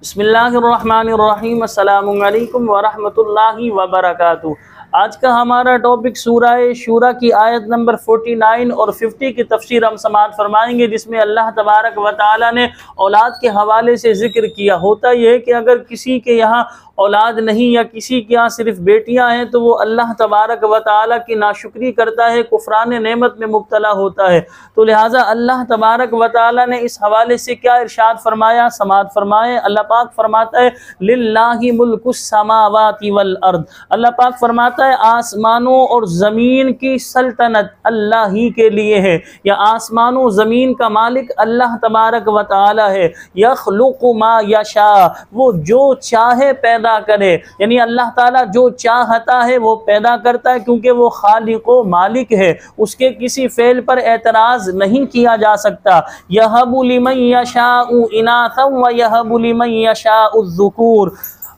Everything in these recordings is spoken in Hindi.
बिस्मिल्लाहिर्रहमानिर्रहीम अस्सलामु अलैकुम वरहमतुल्लाहि वबरकातुहू। आज का हमारा टॉपिक सूरा शूरा की आयत नंबर 49 और 50 की तफसीर हम समाअत फरमाएंगे, जिसमें अल्लाह तबारक व तआला ने औलाद के हवाले से ज़िक्र किया। होता यह है कि अगर किसी के यहाँ औलाद नहीं या किसी के यहाँ सिर्फ बेटियां हैं तो वो अल्लाह तबारक व तआला की नाशुक्री करता है, कुफरान नेमत में मुब्तला होता है। तो लिहाजा अल्लाह तबारक व तआला ने इस हवाले से क्या इरशाद फरमाया, समाअत फरमाए। अल्लाह पाक फरमाता है लिल्लाहि मुल्कुस समावाति वल अर्द। अल्लाह पाक फरमाता है आसमानों और ज़मीन की सल्तनत अल्लाह ही के लिए है, या आसमानों ज़मीन का मालिक अल्लाह तबारक व तआला है। यख्लुक़ु मा यशा, वो जो चाहे पैदा करे, यानी अल्लाह ताला जो चाहता है वो पैदा करता है, क्योंकि वो खालिक व मालिक है, उसके किसी फेल पर एतराज़ नहीं किया जा सकता। यहबु लिमन यशाउ इनाथम व यहबु लिमन यशाउ ज़ुकूर।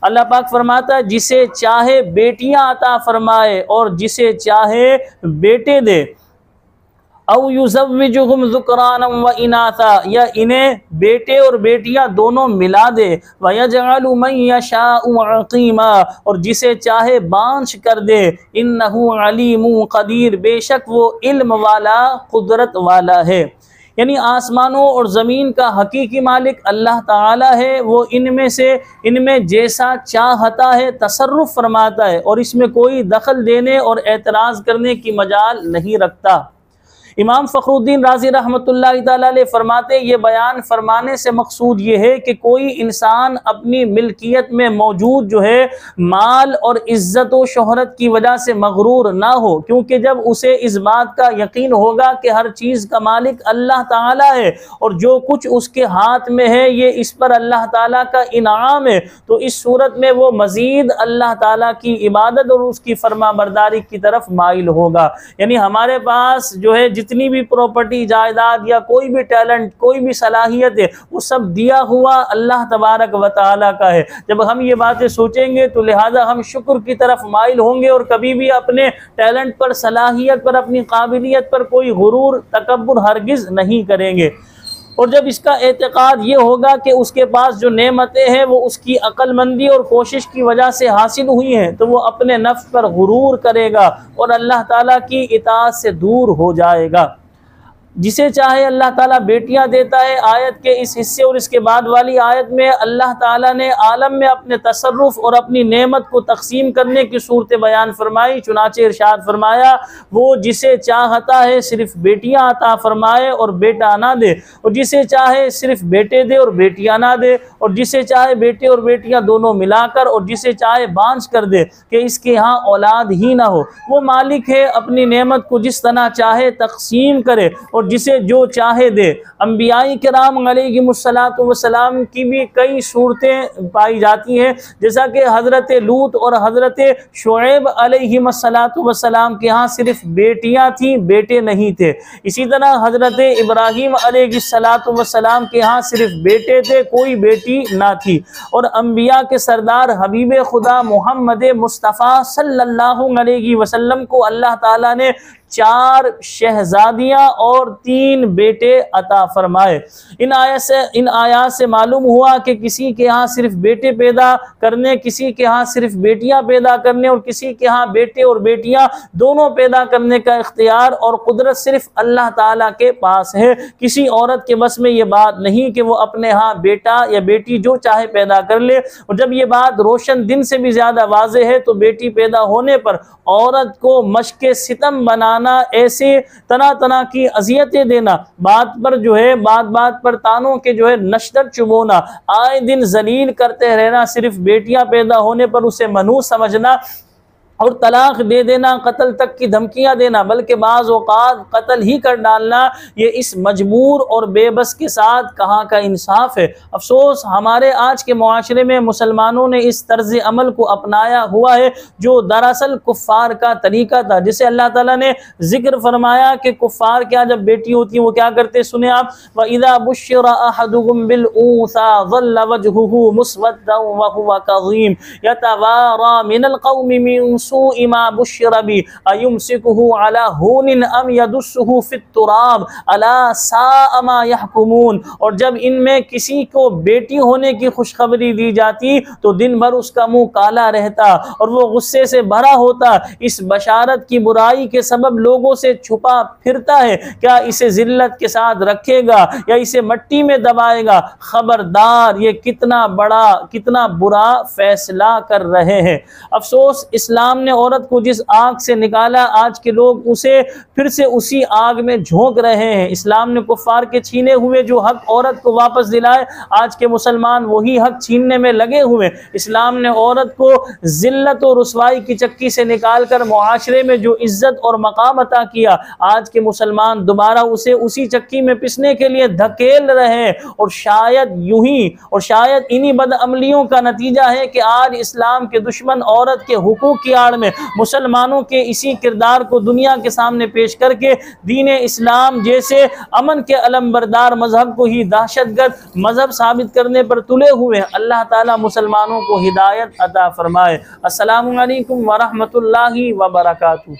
अल्लाह पाक फरमाता है जिसे चाहे बेटियां अता फरमाए और जिसे चाहे बेटे दे। औ युज़व्विजुहुम ज़ुक्रानम व इनाथा, या इन्हें बेटे और बेटियां दोनों मिला दे। व यजअलु मन यशाउ अक़ीमा, और जिसे चाहे बांझ कर दे। इन्नहु अलीमुन क़दीर, बेशक वो इल्म वाला कुदरत वाला है। यानी आसमानों और ज़मीन का हकीकी मालिक अल्लाह ताला है। वो इनमें जैसा चाहता है तसर्रुफ़ फरमाता है और इसमें कोई दखल देने और एतराज़ करने की मजाल नहीं रखता। इमाम फ़खरुद्दीन राज़ी रहमतुल्लाहि तआला अलैह फरमाते, ये बयान फरमाने से मकसूद ये है कि कोई इंसान अपनी मिल्कियत में मौजूद जो है माल और इज़्ज़त व शोहरत की वजह से मगरूर ना हो, क्योंकि जब उसे इस बात का यकीन होगा कि हर चीज़ का मालिक अल्लाह ताला है और जो कुछ उसके हाथ में है ये इस पर अल्लाह ताला का इनाम है, तो इस सूरत में वो मज़ीद अल्लाह ताला की इबादत और उसकी फरमा बरदारी की तरफ माइल होगा। यानी हमारे पास जो है जितनी भी प्रॉपर्टी, जायदाद या कोई भी टैलेंट, कोई भी सलाहियत है, वो सब दिया हुआ अल्लाह तबारक व तआला का है। जब हम ये बातें सोचेंगे तो लिहाजा हम शुक्र की तरफ माइल होंगे और कभी भी अपने टैलेंट पर, सलाहियत पर, अपनी काबिलियत पर कोई गुरूर, तकब्बुर हरगिज़ नहीं करेंगे। और जब इसका एतक़ाद ये होगा कि उसके पास जो नेमतें हैं वो उसकी अक्लमंदी और कोशिश की वजह से हासिल हुई हैं, तो वो अपने नफ्स पर गुरूर करेगा और अल्लाह ताला की इताअत से दूर हो जाएगा। जिसे चाहे अल्लाह ताला बेटियां देता है। आयत के इस हिस्से और इसके बाद वाली आयत में अल्लाह ताला ने आलम में अपने तसर्रुफ और अपनी नेमत को तकसीम करने की सूरत बयान फरमाई। चुनाचे इरशाद फरमाया वो जिसे चाहता है सिर्फ बेटियां अता फरमाए और बेटा ना दे, और जिसे चाहे सिर्फ बेटे दे और बेटियां ना दे, और जिसे चाहे बेटे और बेटियां दोनों मिलाकर, और जिसे चाहे बांझ कर दे कि इसके यहाँ औलाद ही ना हो। वो मालिक है, अपनी नेमत को जिस तरह चाहे तकसीम करे और जिसे जो चाहे दे। अंबियाई किराम अलैहिमुस्सलातु वस्सलाम की भी कई सूरतें पाई जाती हैं, जैसा कि हज़रत लूत और हज़रत शुएब अलैहिमुस्सलातु वस्सलाम के यहाँ सिर्फ बेटियां थीं, बेटे नहीं थे। इसी तरह हज़रत इब्राहीम अलैहिस्सलातु वस्सलाम के यहाँ सिर्फ बेटे थे, कोई बेटी ना थी। और अंबिया के सरदार हबीब खुदा मोहम्मद मुस्तफ़ा सल्लल्लाहु अलैहि वसल्लम को अल्लाह ताला ने 4 शहजादियाँ और 3 बेटे अता फरमाए। इन आयात से मालूम हुआ कि किसी के यहाँ सिर्फ बेटे पैदा करने, किसी के यहाँ सिर्फ बेटियां पैदा करने और किसी के यहाँ बेटे और बेटियां दोनों पैदा करने का इख्तियार और कुदरत सिर्फ अल्लाह ताला के पास है। किसी औरत के बस में ये बात नहीं कि वो अपने यहाँ बेटा या बेटी जो चाहे पैदा कर ले। और जब ये बात रोशन दिन से भी ज़्यादा वाज़ेह है तो बेटी पैदा होने पर औरत को मशक़े सितम बनाना, ऐसे तना तना की अजियतें देना, बात पर जो है बात पर तानों के जो है नश्तर चुबोना, आए दिन जलील करते रहना, सिर्फ बेटियां पैदा होने पर उसे मनहूस समझना और तलाक दे देना, कत्ल तक की धमकियां देना, बल्कि बाज़ औक़ात कत्ल ही कर डालना, ये इस मजबूर और बेबस के साथ कहाँ का इंसाफ है। अफसोस हमारे आज के मुआशरे में मुसलमानों ने इस तर्ज़ अमल को अपनाया हुआ है जो दरअसल कुफ़ार का तरीका था, जिसे अल्लाह ताला ने जिक्र फरमाया कि कुफ़ार क्या जब बेटी होती है वो क्या करते, सुने आप। व इज़ा बुश्शिरा अहदुहुम बिल ऊँसा ज़ल्ल वजहुहु मुस्वद्दन व हुवा कज़ीम यतवारा मिनल क़ौमि मिन सुई मा बुश्शिरा बि अयुमसिकुहु अला हूनिन अम यदुस्सुहु फित तुराब अला साअ मा यहकुमून। और जब इनमें किसी को बेटी होने की खुशखबरी दी जाती तो दिन भर उसका मुंह काला रहता और वो गुस्से से भरा होता। इस बशारत की बुराई के सबब लोगों से छुपा फिरता है, क्या इसे जिल्लत के साथ रखेगा या इसे मट्टी में दबाएगा? खबरदार, ये कितना बुरा फैसला कर रहे हैं। अफसोस, इस्लाम ने औरत को जिस आग से निकाला, आज के लोग उसे फिर से उसी आग में झोंक रहे हैं। इस्लाम ने कुफ्फार के छीने हुए जो हक औरत को वापस दिलाए, आज के मुसलमान वही हक छीनने में लगे हुए। इस्लाम ने औरत को जिल्लत और रुसवाई की चक्की से निकालकर मुआशरे में जो इज्जत और मकाम अता किया, आज के मुसलमान दोबारा उसे उसी चक्की में पिसने के लिए धकेल रहे हैं। और शायद इन्हीं बदअमलियों का नतीजा है कि आज इस्लाम के दुश्मन औरत के हुकूक की आड़ में मुसलमानों के इसी किरदार को दुनिया के सामने पेश करके दीन इस्लाम जैसे अमन के अलमबरदार मजहब को ही दहशतगर्द मजहब साबित करने पर तुले हुए हैं। अल्लाह ताला मुसलमानों को हिदायत अता फरमाए। अस्सलामु अलैकुम व रहमतुल्लाहि व बरकातुहू।